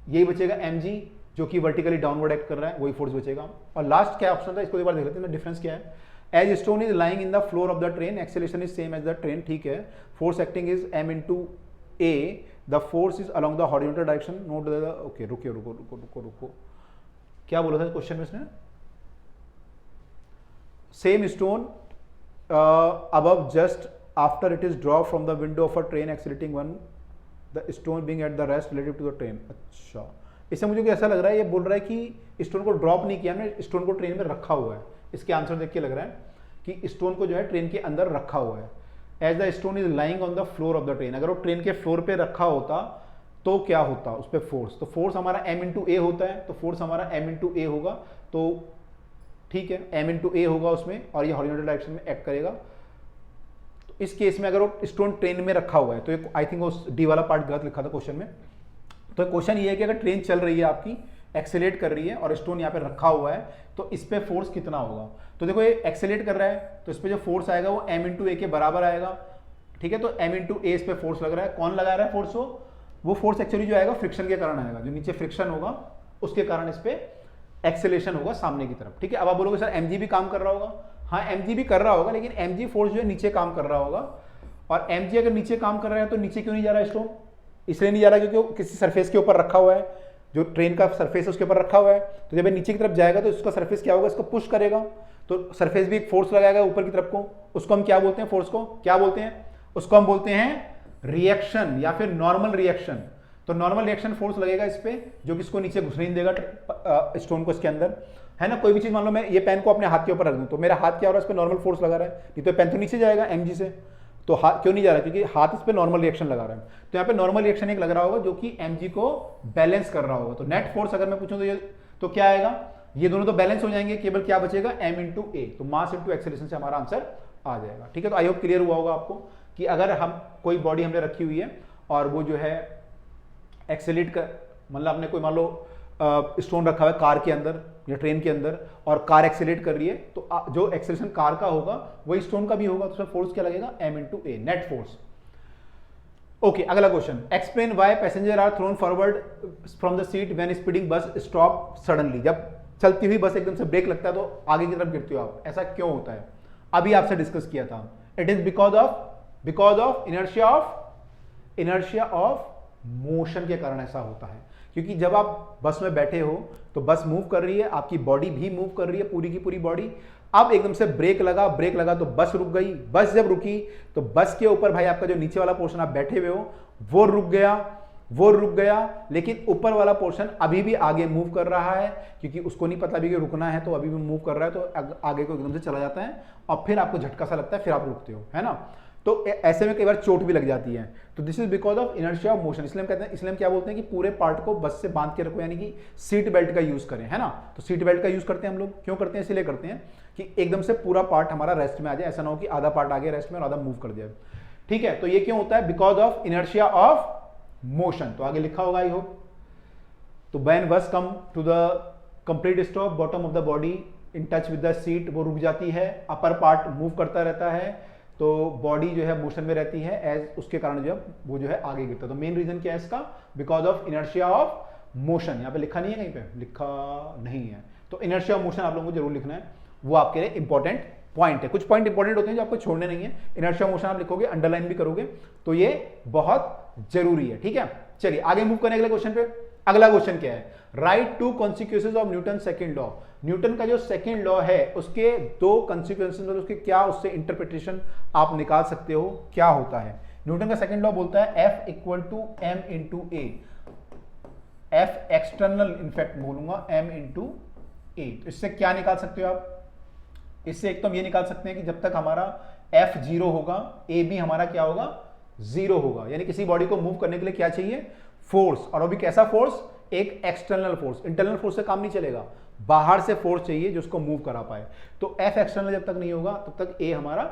यही बचेगा mg, जो कि वर्टिकली डाउनवर्ड एक्ट कर रहा है, वही फोर्स बचेगा। और लास्ट क्या ऑप्शन था, इसको एक बार देख लेते हैं डिफरेंस क्या है। As stone is lying in the floor of the train acceleration is same as the train, ठीक है, force acting is m into a, the force is along the horizontal direction, note the, okay रुको रुको रुको रुको रुको, क्या बोला था क्वेश्चन में इसने, same stone above just after it is dropped from the window of a train accelerating one, the stone being at the rest relative to the train। अच्छा, इससे मुझे ऐसा लग रहा है ये बोल रहा है कि स्टोन को ड्रॉप नहीं किया हमने, स्टोन को ट्रेन में रखा हुआ है। इसके आंसर देख के लग रहा है कि स्टोन को जो है ट्रेन के अंदर रखा हुआ है। As the stone is lying on the floor of the train, अगर वो ट्रेन के फ्लोर पे रखा होता तो क्या होता उस पर फोर्स, तो फोर्स हमारा m into a होता है, तो फोर्स हमारा m into a होगा, तो ठीक है m into a होगा उसमें, और ये हॉरिजॉन्टल डायरेक्शन में एक्ट करेगा। तो इस केस में अगर वो स्टोन ट्रेन में रखा हुआ है, तो आई थिंक वो डी वाला पार्ट गलत लिखा था क्वेश्चन में। तो क्वेश्चन ये है कि अगर ट्रेन चल रही है आपकी, एक्सेलेट कर रही है और स्टोन यहाँ पे रखा हुआ है, तो इस पे फोर्स कितना होगा। तो देखो ये एक्सेलेट कर रहा है, तो इस पे जो फोर्स आएगा वो m into a के बराबर आएगा। ठीक है, तो m into a इस पे फोर्स लग रहा है, कौन लगा रहा है फोर्स, वो फोर्स एक्चुअली जो आएगा फ्रिक्शन के कारण आएगा, जो नीचे फ्रिक्शन होगा उसके कारण इस पे एक्सेलेरेशन होगा सामने की तरफ। ठीक है, अब आप बोलोगे सर mg भी काम कर रहा होगा, हाँ mg भी कर रहा होगा, लेकिन mg फोर्स जो है नीचे काम कर रहा होगा, और mg अगर नीचे काम कर रहा है तो नीचे क्यों नहीं जा रहा है स्टोन, इसलिए नहीं जा रहा क्योंकि वो किसी सरफेस के ऊपर रखा हुआ है, जो ट्रेन का सरफेस है उसके ऊपर रखा हुआ है। तो जब ये नीचे की तरफ जाएगा तो इसका सरफेस क्या होगा, इसको पुश करेगा, तो सरफेस भी एक फोर्स लगाएगा ऊपर की तरफ को, उसको हम क्या बोलते हैं, फोर्स को क्या बोलते हैं, उसको हम बोलते हैं रिएक्शन या फिर नॉर्मल रिएक्शन, तो नॉर्मल रिएक्शन फोर्स लगेगा इस पे, जो कि इसको नीचे घुसने नहीं देगा स्टोन को इसके अंदर, है ना। कोई भी चीज मान लो मैं ये पेन को अपने हाथ के ऊपर रख दूं, तो मेरा हाथ क्या हो रहा है, इस पे नॉर्मल फोर्स लगा रहा है, नहीं तो पेन तो नीचे जाएगा mg से, तो हाथ क्यों नहीं जा रहा है, क्योंकि हाथ इस पे नॉर्मल रिएक्शन लगा रहा है। तो यहाँ पे नॉर्मल रिएक्शन एक लग रहा होगा जो कि mg को बैलेंस कर रहा होगा। तो नेट फोर्स अगर मैं पूछूं तो ये तो क्या आएगा, ये दोनों तो बैलेंस हो जाएंगे, केवल क्या बचेगा m इंटू ए, तो मास इंटू एक्सेलरेशन से हमारा आंसर आ जाएगा। ठीक है, तो आई होप क्लियर हुआ होगा आपको कि अगर हम कोई बॉडी हमने रखी हुई है और वो जो है एक्सेलेट कर, मतलब आपने कोई मान लो स्टोन रखा हुआ है कार के अंदर या ट्रेन के अंदर और कार एक्सेलेट कर रही है, तो जो एक्सेलरेशन कार का होगा वही स्टोन का भी होगा, तो उसमें फोर्स क्या लगेगा, m into a, net force. Okay, अगला question, explain why passenger are thrown forward from the seat when speeding bus stop suddenly. जब चलती हुई बस एकदम से ब्रेक लगता है तो आगे की तरफ गिरते हो आप, ऐसा क्यों होता है, अभी आपसे डिस्कस किया था। It is because of inertia of motion के कारण ऐसा होता है, क्योंकि जब आप बस में बैठे हो तो बस मूव कर रही है, आपकी बॉडी भी मूव कर रही है, पूरी की पूरी बॉडी। अब एकदम से ब्रेक लगा तो बस रुक गई। बस जब रुकी तो बस के ऊपर भाई आपका जो नीचे वाला पोर्शन आप बैठे हुए हो वो रुक गया, लेकिन ऊपर वाला पोर्शन अभी भी आगे मूव कर रहा है, क्योंकि उसको नहीं पता भी कि रुकना है, तो अभी भी मूव कर रहा है, तो आगे को एकदम से चला जाता है और फिर आपको झटका सा लगता है, फिर आप रुकते हो, है ना। तो ऐसे में कई बार चोट भी लग जाती है। तो this is because of inertia of motion. इसलिए हम कहते हैं, इसलिए हम क्या बोलते हैं कि पूरे पार्ट को बस से बांध के रखो, यानी कि सीट बेल्ट का यूज करें, है ना। तो सीट बेल्ट का यूज करते हैं हम लोग, क्यों करते हैं, इसलिए करते हैं कि एकदम से पूरा पार्ट हमारा रेस्ट में आ जाए, ऐसा ना हो कि आधा पार्ट आगे रेस्ट में और आधा मूव कर जाए। ठीक है, तो ये क्यों होता है, because of inertia of motion. तो आगे लिखा होगा आई होप। तो when bus come to the complete stop, bottom of the body in touch with the seat, वो रुक जाती है, अपर पार्ट मूव करता रहता है, तो बॉडी जो है मोशन में रहती है, एज उसके कारण जो है वो जो है आगे गिरता है। तो मेन रीजन क्या है इसका, because of inertia of motion. यहाँ पे लिखा नहीं है, कहीं पे लिखा नहीं है, तो इनर्शिया ऑफ मोशन आप लोगों को जरूर लिखना है, वो आपके लिए इंपॉर्टेंट पॉइंट है। कुछ पॉइंट इंपॉर्टेंट होते हैं जो आपको छोड़ने नहीं है। इनर्शिया ऑफ मोशन आप लिखोगे, अंडरलाइन भी करोगे, तो ये बहुत जरूरी है। ठीक है, चलिए आगे मूव करने अगले क्वेश्चन पे। अगला क्वेश्चन क्या है, write two consequences of Newton second law. Newton का जो सेकंड लॉ है उसके दो कॉन्सिक्वेंसेज, उसके क्या उससे इंटरप्रिटेशन आप निकाल सकते हो, क्या होता है। न्यूटन का सेकंड लॉ बोलता है F equal to m into a, F external in fact बोलूंगा m इंटू ए। तो इससे क्या निकाल सकते हो आप, इससे एक तो हम ये निकाल सकते हैं कि जब तक हमारा F 0 होगा, ए भी हमारा क्या होगा, 0 होगा। यानी किसी बॉडी को मूव करने के लिए क्या चाहिए, फोर्स, और वो भी कैसा फोर्स, एक एक्सटर्नल फोर्स। इंटरनल फोर्स से काम नहीं चलेगा, बाहर से फोर्स चाहिए जो उसको मूव करा पाए। तो F एक्सटर्नल जब तक नहीं होगा तब तक A हमारा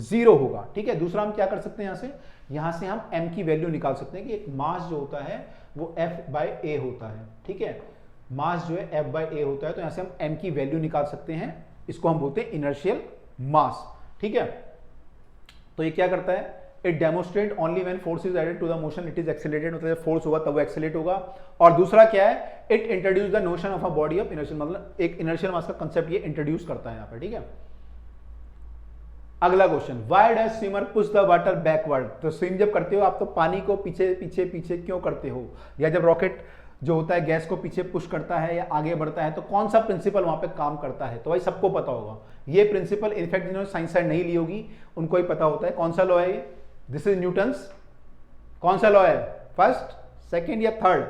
0 होगा। ठीक है, दूसरा हम क्या कर सकते हैं, यहां से हम m की वैल्यू निकाल सकते हैं कि एक मास जो होता है वो F बाई A होता है। ठीक है, मास जो है F बाई A होता है, तो यहां से हम m की वैल्यू निकाल सकते हैं, इसको हम बोलते हैं इनर्शियल मास। ठीक है, तो ये क्या करता है, it demonstrate only when force is added to the motion it is accelerated, मतलब जब फोर्स होगा तब वो एक्सेलरेट होगा। और दूसरा क्या है, it introduce the notion of a body of inertial, मतलब एक इनर्शियल मास का कंसेप्ट ये इंट्रोड्यूस करता है यहाँ पे। ठीक है, अगला question, why does swimmer push the water backward. तो स्विम जब करते हो आप तो पानी को पीछे पीछे पीछे क्यों करते हो, या जब रॉकेट जो होता है गैस को पीछे पुश करता है या आगे बढ़ता है तो कौन सा प्रिंसिपल वहां पे काम करता है। तो भाई सबको पता होगा ये प्रिंसिपल, इनफैक्ट जिन्होंने साइंस साइड नहीं ली होगी उनको ही पता होता है। कौन सा लॉ है ये, दिस इज न्यूटन्स, कौन सा लॉ है, फर्स्ट, सेकेंड या third,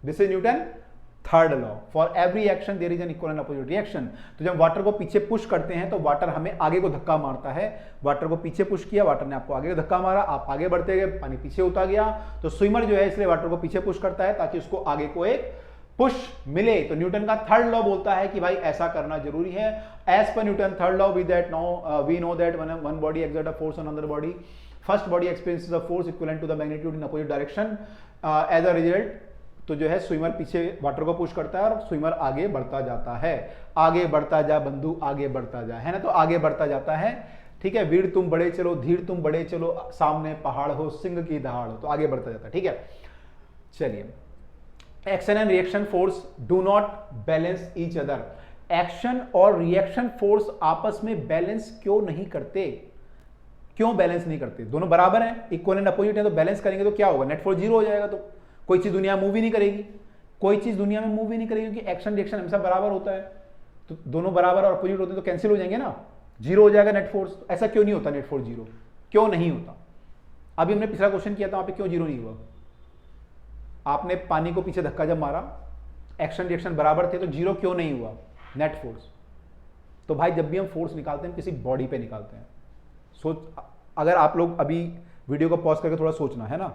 this is Newton third law, for every action there is an equal and opposite reaction. तो जब वाटर को पीछे पुश करते हैं तो वाटर हमें आगे को धक्का मारता है, वाटर को पीछे पुश किया, वाटर ने आपको आगे धक्का मारा, आप आगे बढ़ते गए, पानी पीछे होता गया। तो स्विमर जो है इसलिए वाटर को पीछे पुश करता है ताकि उसको आगे को एक पुश मिले। तो न्यूटन का थर्ड लॉ बोलता है कि भाई ऐसा करना जरूरी है। As per Newton third law we know that one body exert a force on another body, first body experiences a force equivalent to the magnitude in opposite direction, as a result तो जो है स्विमर पीछे वाटर को पुश करता है और स्विमर आगे बढ़ता जाता है। आगे बढ़ता जा बंधु आगे बढ़ता जा, है ना, तो आगे बढ़ता जाता है। ठीक है, वीर तुम बड़े चलो, धीर तुम बड़े चलो, सामने पहाड़ हो सिंह की दहाड़ हो, तो आगे बढ़ता जाता है। ठीक है, चलिए, action and reaction force do not balance each other. Action और रिएक्शन फोर्स आपस में बैलेंस क्यों नहीं करते, क्यों बैलेंस नहीं करते, दोनों बराबर हैं, इक्वल एंड अपोजिट है, तो बैलेंस करेंगे तो क्या होगा, नेट फोर्स 0 हो जाएगा। तो कोई चीज दुनिया मूव ही नहीं करेगी, कोई चीज दुनिया में मूव ही नहीं करेगी, क्योंकि एक्शन रिएक्शन हमेशा बराबर होता है। तो दोनों बराबर और अपोजिट होते हैं तो कैंसिल हो जाएंगे ना, 0 हो जाएगा नेट फोर्स। ऐसा क्यों नहीं होता, नेट फोर्स 0 क्यों नहीं होता, अभी हमने पिछला क्वेश्चन किया था, वहां पे क्यों जीरो नहीं हुआ? आपने पानी को पीछे धक्का जब मारा, एक्शन रिएक्शन बराबर थे, तो जीरो क्यों नहीं हुआ? Net force. तो भाई जब भी हम फोर्स निकालते हैं किसी बॉडी पे निकालते हैं। सोच, अगर आप लोग अभी वीडियो को पॉज करके थोड़ा सोचना है ना,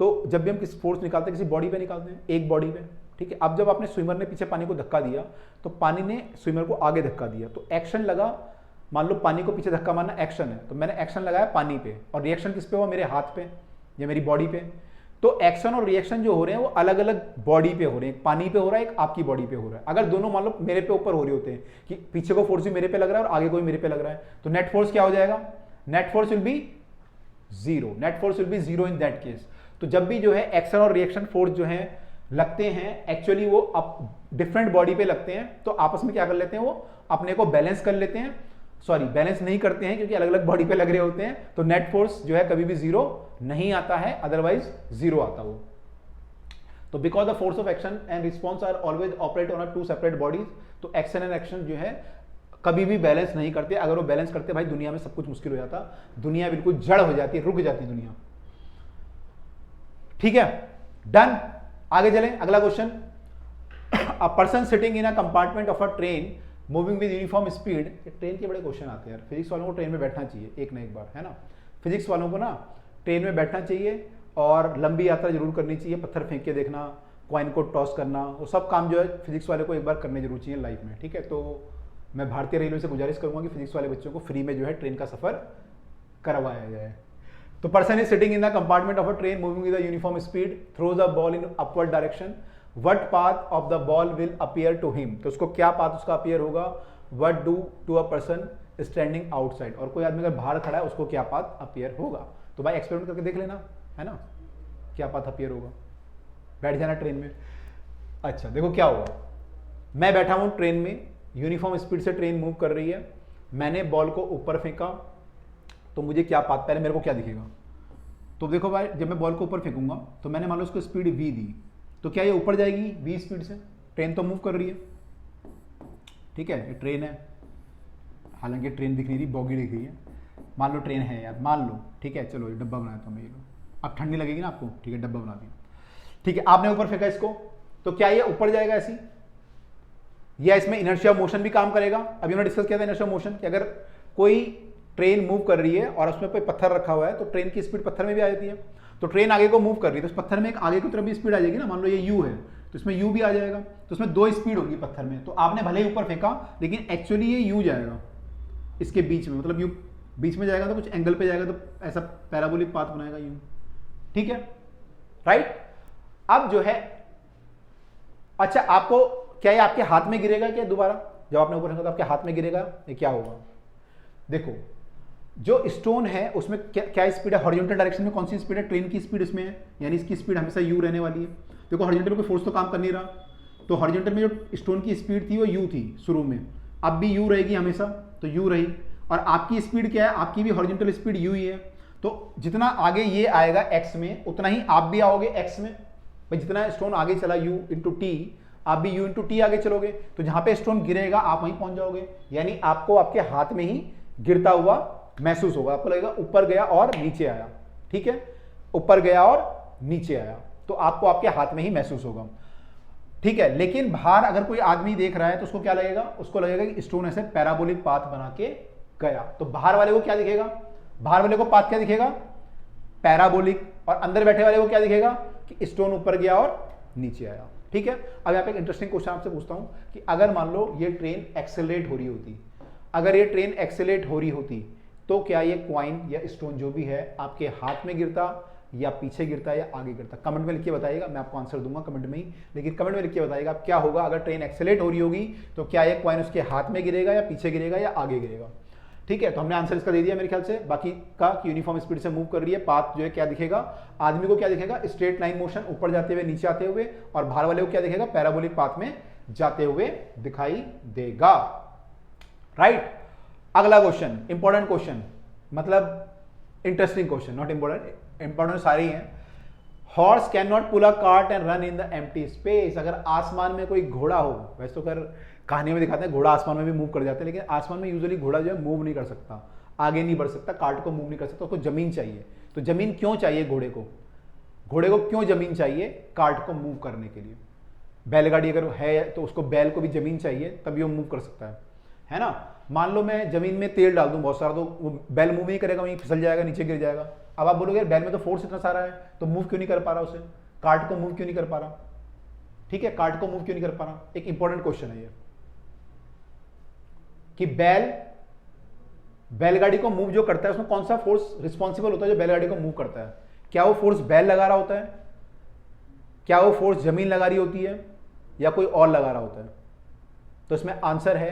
तो जब भी हम किसी फोर्स निकालते हैं किसी बॉडी पे निकालते हैं, एक बॉडी पे, ठीक है। अब जब आपने स्विमर ने पीछे पानी को धक्का दिया तो पानी ने स्विमर को आगे धक्का दिया, तो एक्शन लगा, मान लो पानी को पीछे धक्का मारना एक्शन है, तो मैंने एक्शन लगाया पानी पे, और रिएक्शन किस पे हुआ? मेरे हाथ पे या मेरी बॉडी पे। तो एक्शन और रिएक्शन जो हो रहे हैं वो अलग अलग बॉडी पे हो रहे हैं, एक पानी पे हो रहा है, एक आपकी बॉडी पे हो रहा है। अगर दोनों मान लो मेरे पे ऊपर हो रहे होते हैं कि पीछे को फोर्स भी मेरे पे लग रहा है और आगे को भी मेरे पे लग रहा है, तो नेट फोर्स क्या हो जाएगा? Net force will be zero. Net force will be zero in that case. तो जब भी जो है एक्शन और रिएक्शन फोर्स जो है लगते हैं, एक्चुअली वो डिफरेंट बॉडी पे लगते हैं, तो आपस में क्या कर लेते हैं, वो अपने को बैलेंस कर लेते हैं। सॉरी, बैलेंस नहीं करते हैं क्योंकि अलग अलग बॉडी पे लग रहे होते हैं, तो नेट फोर्स जो है कभी भी जीरो नहीं आता है, अदरवाइज जीरो आता वो। तो because the force of action and response are always operate on two separate bodies, तो एक्शन एंड एक्शन जो है कभी भी बैलेंस नहीं करते। अगर वो बैलेंस करते भाई दुनिया में सब कुछ मुश्किल हो जाता, दुनिया बिल्कुल जड़ हो जाती, रुक जाती दुनिया। ठीक है, डन। आगे चलें, अगला question. A person sitting in a compartment of a train moving with uniform speed. Train के बड़े क्वेश्चन आते हैं यार, फिजिक्स वालों को ट्रेन में बैठना चाहिए एक ना एक बार, है ना। फिजिक्स वालों को ना ट्रेन में बैठना चाहिए और लंबी यात्रा जरूर करनी चाहिए, पत्थर फेंक के देखना, कॉइन को टॉस करना, वो सब काम जो है फिजिक्स वाले को एक बार करने जरूर चाहिए लाइफ में, ठीक है। तो मैं भारतीय रेलवे से गुजारिश करूंगा कि फिजिक्स वाले बच्चों को फ्री में जो है ट्रेन का सफर करवाया जाए। तो person is sitting in the compartment of a train moving with a uniform speed, throws a ball in upward direction, what path of the ball will appear to him. तो उसको क्या पाथ उसका अपीयर होगा? What do to a person standing outside. और कोई आदमी अगर बाहर खड़ा है उसको क्या पाथ अपीयर होगा? तो भाई एक्सपेरिमेंट करके देख लेना, है ना, क्या पाथ अपीयर होगा। बैठ जाना ट्रेन में। अच्छा देखो क्या होगा, मैं बैठा हूं ट्रेन में, यूनिफॉर्म स्पीड से ट्रेन मूव कर रही है, मैंने बॉल को ऊपर फेंका, तो मुझे क्या पाथ, पहले मेरे को क्या दिखेगा? तो देखो भाई, जब मैं बॉल को ऊपर फेंकूंगा तो मैंने मान लो उसको स्पीड v दी, तो क्या ये ऊपर जाएगी v स्पीड से? ट्रेन तो मूव कर रही है, ठीक है, ये ट्रेन है, हालांकि ट्रेन दिख नहीं रही, बॉगी दिख रही है, मान लो ट्रेन है यार, मान लो, ठीक है, चलो डब्बा बनाया था मैं, ये लो, अब ठंडी लगेगी ना आपको, ठीक है, डब्बा बना दिया, ठीक है। आपने ऊपर फेंका इसको, तो क्या ये ऊपर जाएगा ऐसी, या इसमें इनर्शिया मोशन भी काम करेगा? अभी हमने डिस्कस किया था इनर्शिया मोशन, कि अगर कोई ट्रेन मूव कर रही है और उसमें कोई पत्थर रखा हुआ है तो ट्रेन की स्पीड पत्थर में भी आ जाती है। तो ट्रेन आगे को मूव कर रही है तो उस पत्थर में एक आगे की तरफ भी स्पीड आ जाएगी ना, मान लो ये यू है तो इसमें यू भी आ जाएगा, तो उसमें दो स्पीड होगी पत्थर में। तो आपने भले ही ऊपर फेंका लेकिन एक्चुअली ये यू जाएगा इसके बीच में, मतलब यू बीच में जाएगा तो कुछ एंगल पे जाएगा, तो ऐसा पैराबोलिक पाथ बनाएगा यू, ठीक है, राइट। अब जो है, अच्छा आपको क्या ये आपके हाथ में गिरेगा क्या दोबारा? जब आपने ऊपर फेंका तो आपके हाथ में गिरेगा, ये क्या होगा? देखो जो स्टोन है उसमें क्या स्पीड है? हॉरिजॉन्टल डायरेक्शन में कौन सी स्पीड है? ट्रेन की स्पीड इसमें है, यानी इसकी स्पीड हमेशा यू रहने वाली है। देखो हॉरिजॉन्टल में कोई फोर्स तो काम कर नहीं रहा, तो हॉरिजॉन्टल में जो स्टोन की स्पीड थी वो यू थी शुरू में, अब भी यू रहेगी हमेशा, तो यू रही। और आपकी स्पीड क्या है? आपकी भी हॉरिजॉन्टल स्पीड यू ही है। तो जितना आगे ये आएगा एक्स में, उतना ही आप भी आओगे एक्स में। भाई जितना स्टोन आगे चला यू इंटू टी, आप भी यू इंटू टी आगे चलोगे, तो जहां पे स्टोन गिरेगा आप वहीं पहुंच जाओगे, यानी आपको आपके हाथ में ही गिरता हुआ महसूस होगा। आपको लगेगा ऊपर गया और नीचे आया, ठीक है, ऊपर गया और नीचे आया, तो आपको आपके हाथ में ही महसूस होगा, ठीक है। लेकिन बाहर अगर कोई आदमी देख रहा है तो उसको क्या लगेगा? उसको लगेगा कि स्टोन ऐसे पैराबोलिक पाथ बना के गया, तो बाहर वाले को क्या दिखेगा? बाहर वाले को पाथ क्या दिखेगा? पैराबोलिक। और अंदर बैठे वाले को क्या दिखेगा? कि स्टोन ऊपर गया और नीचे आया, ठीक है। अब यहाँ पे एक इंटरेस्टिंग क्वेश्चन आपसे पूछता हूं कि अगर मान लो ये ट्रेन एक्सेलरेट हो रही होती, अगर ये ट्रेन एक्सेलरेट हो रही होती तो क्या ये क्वाइन या स्टोन जो भी है आपके हाथ में गिरता या पीछे गिरता या आगे गिरता? कमेंट में लिख के बताइएगा, मैं आपको आंसर दूंगा कमेंट में ही, लेकिन कमेंट में लिख के बताइएगा क्या होगा अगर ट्रेन एक्सेलरेट हो रही होगी, तो क्या ये क्वाइन उसके हाथ में गिरेगा या पीछे गिरेगा या आगे गिरेगा, ठीक है। तो हमने आंसर इसका दे दिया मेरे ख्याल से, बाकी का कि यूनिफॉर्म स्पीड से मूव कर रही है, पाथ जो है क्या दिखेगा? आदमी को क्या दिखेगा? स्ट्रेट लाइन मोशन, ऊपर जाते हुए नीचे आते हुए, और बाहर वाले को क्या दिखेगा? पैराबोलिक पाथ में जाते हुए दिखाई देगा, राइट। अगला क्वेश्चन, इंपॉर्टेंट क्वेश्चन, मतलब interesting question, not important, important सारी हैं। Horse can not pull a cart and run in the empty space. अगर आसमान में कोई घोड़ा हो, वैसे तो कर कहानी में दिखाते हैं घोड़ा आसमान में भी मूव कर जाते हैं, लेकिन आसमान में यूजुअली घोड़ा जो है मूव नहीं कर सकता। आगे नहीं बढ़ सकता, कार्ट को मूव नहीं कर सकता, उसको जमीन चाहिए। तो जमीन क्यों चाहिए घोड़े को? घोड़े को क्यों जमीन चाहिए? कार्ट को मूव करने के लिए। बैलगाड़ी अगर है तो उसको बैल को भी जमीन चाहिए, तभी वो मूव कर सकता है ना। मान लो मैं जमीन में तेल डाल दूं बहुत सारा, तो वो बैल मूव नहीं करेगा, वहीं फिसल जाएगा, नीचे गिर जाएगा। अब आप बोलोगे बैल में तो फोर्स इतना सारा है, तो मूव क्यों नहीं कर पा रहा उसे? कार्ट को मूव क्यों नहीं कर पा रहा? ठीक है, कार्ट को मूव क्यों नहीं कर पा रहा? एक इंपॉर्टेंट क्वेश्चन है ये कि बैलगाड़ी को मूव जो करता है उसमें कौन सा फोर्स रिस्पॉन्सिबल होता है जो बैलगाड़ी को मूव करता है? क्या वो फोर्स बैल लगा रहा होता है? क्या वो फोर्स जमीन लगा रही होती है, या कोई और लगा रहा होता है? तो इसमें आंसर है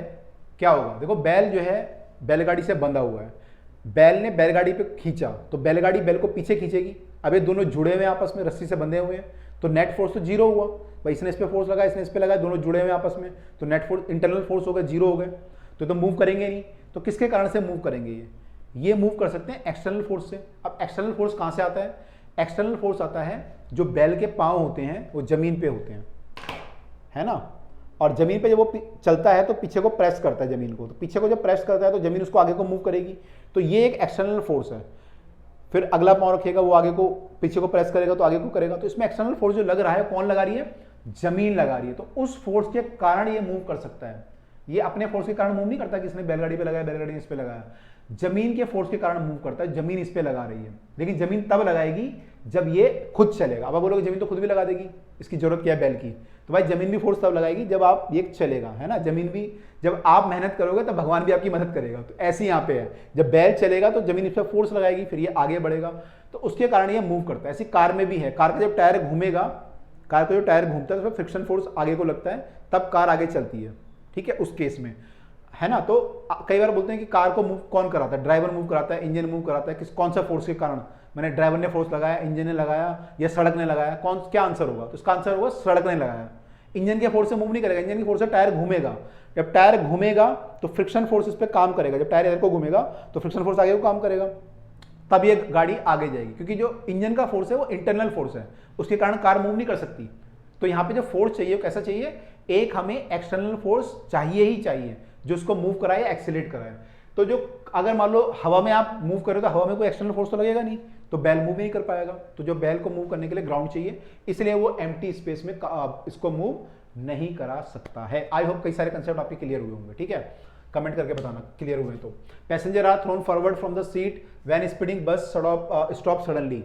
क्या होगा? देखो, बैल जो है बैलगाड़ी से बंधा हुआ है, बैल ने बैलगाड़ी पे खींचा तो बैलगाड़ी बैल को पीछे खींचेगी। अब ये दोनों जुड़े हुए आपस में, रस्सी से बंधे हुए हैं, तो नेट फोर्स तो जीरो हुआ भाई। इसने इस पे फोर्स लगाया, इसने इस पे लगाया, दोनों जुड़े हुए आपस में, तो नेट फोर्स, इंटरनल फोर्स हो गए, जीरो हो गए, तो मूव करेंगे नहीं। तो किसके कारण से मूव करेंगे? ये मूव कर सकते हैं एक्सटर्नल फोर्स से। अब एक्सटर्नल फोर्स कहां से आता है? एक्सटर्नल फोर्स आता है जो बैल के पांव होते हैं वो जमीन पे होते हैं, है ना। और जमीन पे जब वो चलता है तो पीछे को प्रेस करता है जमीन को, तो पीछे को जब प्रेस करता है तो जमीन उसको आगे को मूव करेगी। तो ये एक एक्सटर्नल फोर्स है। फिर अगला पांव रखेगा, वो आगे को, पीछे को प्रेस करेगा तो आगे को करेगा। तो इसमें एक्सटर्नल फोर्स जो लग रहा है, कौन लगा रही है? जमीन लगा रही है। तो उस फोर्स के कारण ये मूव कर सकता है। ये अपने फोर्स के कारण मूव नहीं करता कि इसने बैलगाड़ी पे लगाया, बैलगाड़ी ने इस पे लगाया। जमीन के फोर्स के कारण मूव करता है, जमीन इस पे लगा रही है। लेकिन जमीन तब लगाएगी जब ये खुद चलेगा। अब आप बोलोगे जमीन तो खुद भी लगा देगी, इसकी जरूरत क्या है बैल की? तो भाई जमीन भी फोर्स तब लगाएगी जब आप ये चलेगा, है ना। जमीन भी, जब आप मेहनत करोगे तब भगवान भी आपकी मदद करेगा। तो ऐसे यहाँ पे है, जब बैल चलेगा तो जमीन इस पर फोर्स लगाएगी, फिर ये आगे बढ़ेगा, तो उसके कारण ये मूव करता है। ऐसी कार में भी है, कार का जब टायर घूमेगा, कार का जो टायर घूमता है तो फ्रिक्शन फोर्स आगे को लगता है, तब कार आगे चलती है। ठीक है, उस केस में, है ना। तो कई बार बोलते हैं कि कार को मूव कौन कराता है? ड्राइवर मूव कराता है, इंजन मूव कराता है। कौन सा फोर्स के कारण? मैंने ड्राइवर ने फोर्स लगाया, इंजन ने लगाया, या सड़क ने लगाया? क्या आंसर होगा? तो इसका आंसर होगा सड़क ने लगाया। इंजन के फोर्स से मूव नहीं करेगा, इंजन की फोर्स से टायर घूमेगा। जब टायर घूमेगा तो फ्रिक्शन फोर्स इस पर काम करेगा, जब टायर इधर को घूमेगा तो फ्रिक्शन फोर्स आगे को काम करेगा, तब ये गाड़ी आगे जाएगी। क्योंकि जो इंजन का फोर्स है वो इंटरनल फोर्स है, उसके कारण कार मूव नहीं कर सकती। तो यहाँ पे जो फोर्स चाहिए वो कैसा चाहिए? एक हमें एक्सटर्नल फोर्स चाहिए ही चाहिए जो उसको मूव कराए, एक्सीलरेट कराए। तो जो अगर मान लो हवा में आप मूव करो तो हवा में कोई एक्सटर्नल फोर्स तो लगेगा नहीं, तो बैल मूव नहीं कर पाएगा। तो जो बैल को मूव करने के लिए ग्राउंड चाहिए, इसलिए वो एम्प्टी स्पेस में इसको मूव नहीं करा सकता है। आई होप कई सारे कंसेप्ट आपके क्लियर हुए होंगे। ठीक है, कमेंट करके बताना क्लियर हुए तो। Passenger are thrown forward from the seat when speeding bus stop suddenly.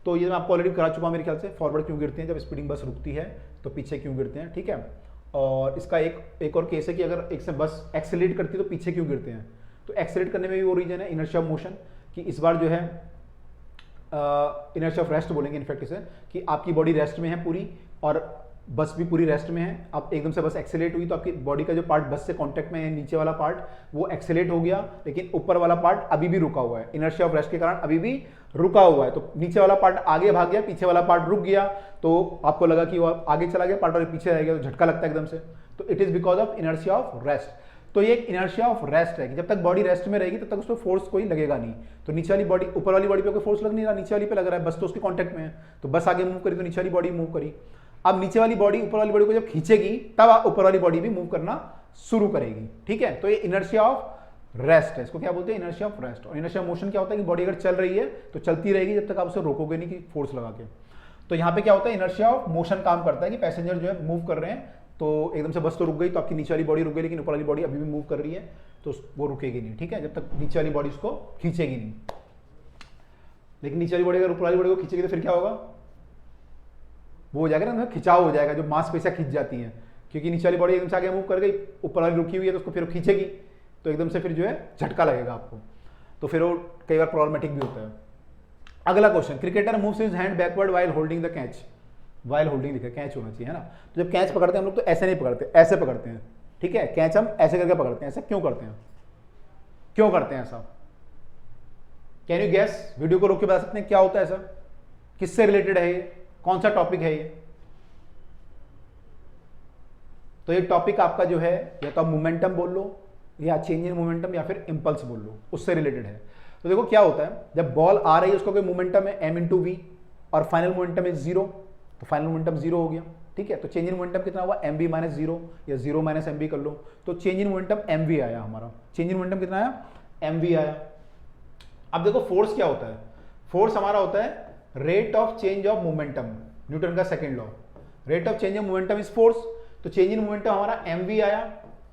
तो ये मैं आपको ऑलरेडी करा चुका मेरे ख्याल से। फॉरवर्ड क्यों गिरते हैं जब स्पीडिंग बस रुकती है, तो पीछे क्यों गिरते हैं। ठीक है, और इसका एक और केस है कि अगर एक से बस एक्सेलरेट करती है तो पीछे क्यों गिरते हैं। तो एक्सेलरेट करने में भी वो रीजन है, इनर्शिया ऑफ मोशन, कि इस बार जो है इनर्शिया ऑफ रेस्ट बोलेंगे इनफैक्ट इसे, कि आपकी बॉडी रेस्ट में है पूरी और बस भी पूरी रेस्ट में है। अब एकदम से बस एक्सेलरेट हुई तो आपकी बॉडी का जो पार्ट बस से कांटेक्ट में है, नीचे वाला पार्ट, वो एक्सेलरेट हो गया, लेकिन ऊपर वाला पार्ट अभी भी रुका हुआ है। इनर्शिया ऑफ रेस्ट के कारण अभी भी रुका हुआ है। तो नीचे वाला पार्ट आगे भाग गया, पीछे वाला पार्ट रुक गया, तो आपको लगा कि वो आगे चला गया, पार्ट और पीछे रह गया, तो झटका लगता है एकदम से। तो it is because of inertia of rest. तो ये एक इनर्शिया ऑफ रेस्ट है कि जब तक बॉडी रेस्ट में रहेगी तब तक उसको फोर्स कोई लगेगा नहीं। तो नीचे वाली बॉडी, ऊपर वाली बॉडी पे कोई फोर्स लग नहीं रहा, नीचे वाली पे लग रहा है, बस तो उसके कांटेक्ट में है। तो बस आगे मूव करी तो नीचे वाली बॉडी मूव करी। अब नीचे वाली बॉडी ऊपर वाली बॉडी को जब खींचेगी तब ऊपर वाली बॉडी भी मूव करना शुरू करेगी। ठीक है, तो ये इनर्शिया ऑफ रेस्ट है, इसको क्या बोलते हैं? Inertia of rest. और इनर्शिया मोशन क्या होता है कि बॉडी अगर चल रही है तो चलती रहेगी जब तक आप उसे रोकोगे नहीं कि फोर्स लगा के। तो यहाँ पे क्या होता है? इनर्शिया ऑफ मोशन काम करता है कि पैसेंजर जो है मूव कर रहे हैं, तो एकदम से बस तो रुक गई तो आपकी नीचे वाली बॉडी रुक गई, लेकिन ऊपर वाली बॉडी अभी भी मूव कर रही है, तो वो रुकेगी नहीं। ठीक है, जब तक नीचे वाली बॉडी उसको खींचेगी नहीं। लेकिन नीचे वाली बॉडी अगर ऊपर वाली बॉडी को खींचेगी तो फिर क्या होगा? वो हो जाएगा ना, खिंचाव हो जाएगा, जो मांसपेशियां खींच जाती हैं, क्योंकि नीचे वाली बॉडी एकदम से आगे मूव कर गई, ऊपर वाली रुकी हुई है तो उसको फिर खींचेगी, तो एकदम से फिर जो है झटका लगेगा आपको, तो फिर वो कई बार प्रॉब्लमेटिक भी होता है। अगला question, cricketer moves his hand backward while holding the catch. While holding लिखा, कैच होना चाहिए, है ना। तो जब कैच पकड़ते हैं हम लोग तो ऐसे नहीं पकड़ते, ऐसे पकड़ते हैं। ठीक है, कैच हम ऐसे करके पकड़ते हैं। ऐसा क्यों करते हैं? क्यों करते हैं ऐसा? Can you guess? वीडियो को रोक के बता सकते हैं क्या होता है ऐसा? किससे रिलेटेड है ये? कौन सा टॉपिक है ये? तो ये टॉपिक आपका जो है, या तो आप मोमेंटम बोल लो, या चेंज इन मोमेंटम, या फिर इंपल्स बोल लो, उससे रिलेटेड है। तो देखो क्या होता है, जब बॉल आ रही है उसका कोई मोमेंटम है m इंटू वी, और फाइनल मोमेंटम है 0, तो फाइनल मोमेंटम 0 हो गया। ठीक है, तो चेंज इन मोमेंटम कितना हुआ? mv माइनस 0, या 0 माइनस mv कर लो, तो चेंज इन मोमेंटम mv आया हमारा। चेंज इन मोमेंटम कितना आया? mv आया। अब देखो फोर्स क्या होता है, फोर्स हमारा होता है rate of change of momentum, Newton का second law, rate of change of momentum is force. तो चेंज इन मोमेंटम हमारा mv आया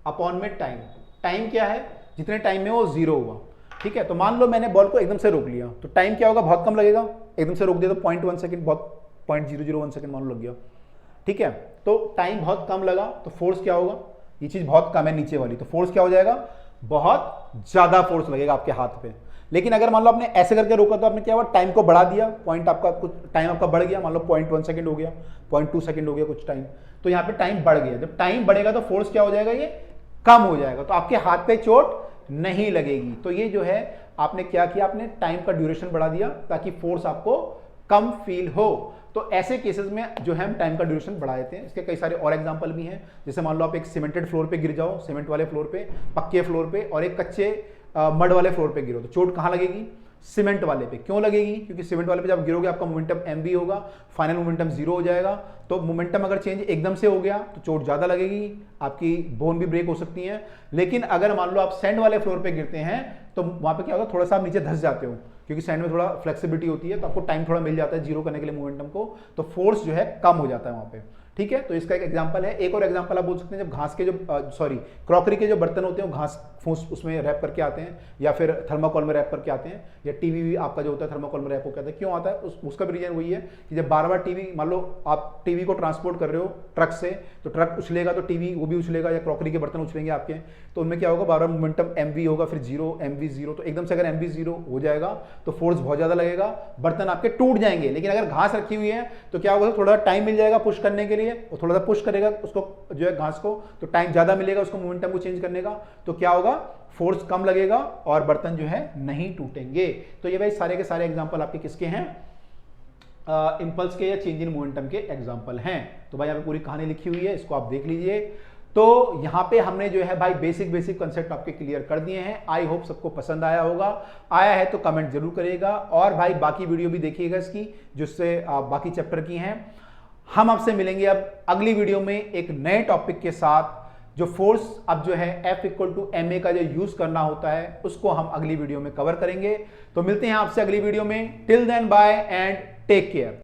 अपॉन में टाइम, टाइम क्या है, जितने टाइम में वो जीरो हुआ, ठीक है। तो मान लो मैंने बॉल को एकदम से रोक लिया, तो टाइम क्या होगा, बहुत कम लगेगा, एकदम से रोक दिया तो 0.1 सेकंड, बहुत 0.001 सेकंड मान लो लग गया, ठीक है। तो टाइम बहुत कम लगा, तो फोर्स क्या होगा, ये चीज बहुत कम है नीचे वाली, तो फोर्स क्या हो जाएगा, बहुत ज्यादा फोर्स लगेगा आपके हाथ पे। लेकिन अगर मान लो आपने ऐसे करके रोका तो आपने क्या हुआ, टाइम को बढ़ा दिया, पॉइंट आपका कुछ टाइम आपका बढ़ गया, मान लो 0.1 सेकंड हो गया, 0.2 सेकंड हो गया कुछ टाइम, तो यहाँ पे टाइम बढ़ गया। जब टाइम बढ़ेगा तो फोर्स क्या हो जाएगा, ये कम हो जाएगा, तो आपके हाथ पे चोट नहीं लगेगी। तो ये जो है आपने क्या किया, आपने टाइम का ड्यूरेशन बढ़ा दिया ताकि फोर्स आपको कम फील हो। तो ऐसे केसेस में जो है हम टाइम का ड्यूरेशन बढ़ा देते हैं। इसके कई सारे और एग्जांपल भी हैं, जैसे मान लो आप एक सीमेंटेड फ्लोर पे गिर जाओ, सीमेंट वाले फ्लोर पे, पक्के फ्लोर पे, और एक कच्चे मड वाले फ्लोर पे गिरो, तो चोट कहाँ लगेगी, सीमेंट वाले पे। क्यों लगेगी, क्योंकि सीमेंट वाले पे जब गिरोगे आपका मोमेंटम mv होगा, फाइनल मोमेंटम जीरो हो जाएगा। तो मोमेंटम अगर चेंज एकदम से हो गया तो चोट ज्यादा लगेगी, आपकी बोन भी ब्रेक हो सकती है। लेकिन अगर मान लो आप सैंड वाले फ्लोर पे गिरते हैं तो वहां पे क्या होगा, थोड़ा सा आप नीचे धंस जाते हो, क्योंकि सैंड में थोड़ा फ्लेक्सिबिलिटी होती है, तो आपको टाइम थोड़ा मिल जाता है जीरो करने के लिए मोमेंटम को, तो फोर्स जो है कम हो जाता है वहां पे, ठीक है। तो इसका एक एग्जांपल है। एक और एग्जांपल आप बोल सकते हैं, जब घास के जो क्रॉकरी के जो बर्तन होते हैं वो घास फूस उसमें रैप करके आते हैं, या फिर थर्माकोल में रैप करके आते हैं, या टीवी भी आपका जो होता है थर्माकोल में रैप होकर आता है। क्यों आता है, उसका भी रीजन वही है कि जब बार बार टीवी, मान लो आप टीवी को ट्रांसपोर्ट कर रहे हो ट्रक से, तो ट्रक उछलेगा तो टीवी वो भी उछलेगा, या क्रॉकरी के बर्तन उछलेंगे आपके, तो उनमें क्या होगा, बार बार मोमेंटम mv होगा, फिर जीरो mv जीरो, तो एकदम से अगर mv जीरो हो जाएगा तो फोर्स बहुत ज्यादा लगेगा, बर्तन आपके टूट जाएंगे। लेकिन अगर घास रखी हुई है तो क्या होगा, थोड़ा टाइम मिल जाएगा पुश करने के लिए, वो थोड़ा सा पुश करेगा उसको जो है घास को, तो टाइम ज्यादा मिलेगा उसको मोमेंटम को चेंज करने का, तो क्या होगा, फोर्स कम लगेगा और बर्तन जो है नहीं टूटेंगे। तो ये भाई सारे के सारे एग्जांपल आपके किसके हैं, इंपल्स के या चेंज इन मोमेंटम के एग्जांपल हैं। तो भाई यहाँ पे पूरी कहानी लिखी हुई है, इसको आप देख लीजिए। तो यहाँ पे हमने जो है भाई बेसिक कंसेप्ट आपके क्लियर कर दिए हैं। आई होप सबको पसंद आया होगा, आया है तो कमेंट जरूर करिएगा, और भाई बाकी वीडियो भी देखिएगा इसकी, जिससे बाकी चैप्टर की हैं। हम आपसे मिलेंगे अब अगली वीडियो में एक नए टॉपिक के साथ, जो फोर्स अब जो है F = ma का जो यूज करना होता है उसको हम अगली वीडियो में कवर करेंगे। तो मिलते हैं आपसे अगली वीडियो में। Till then bye and take care.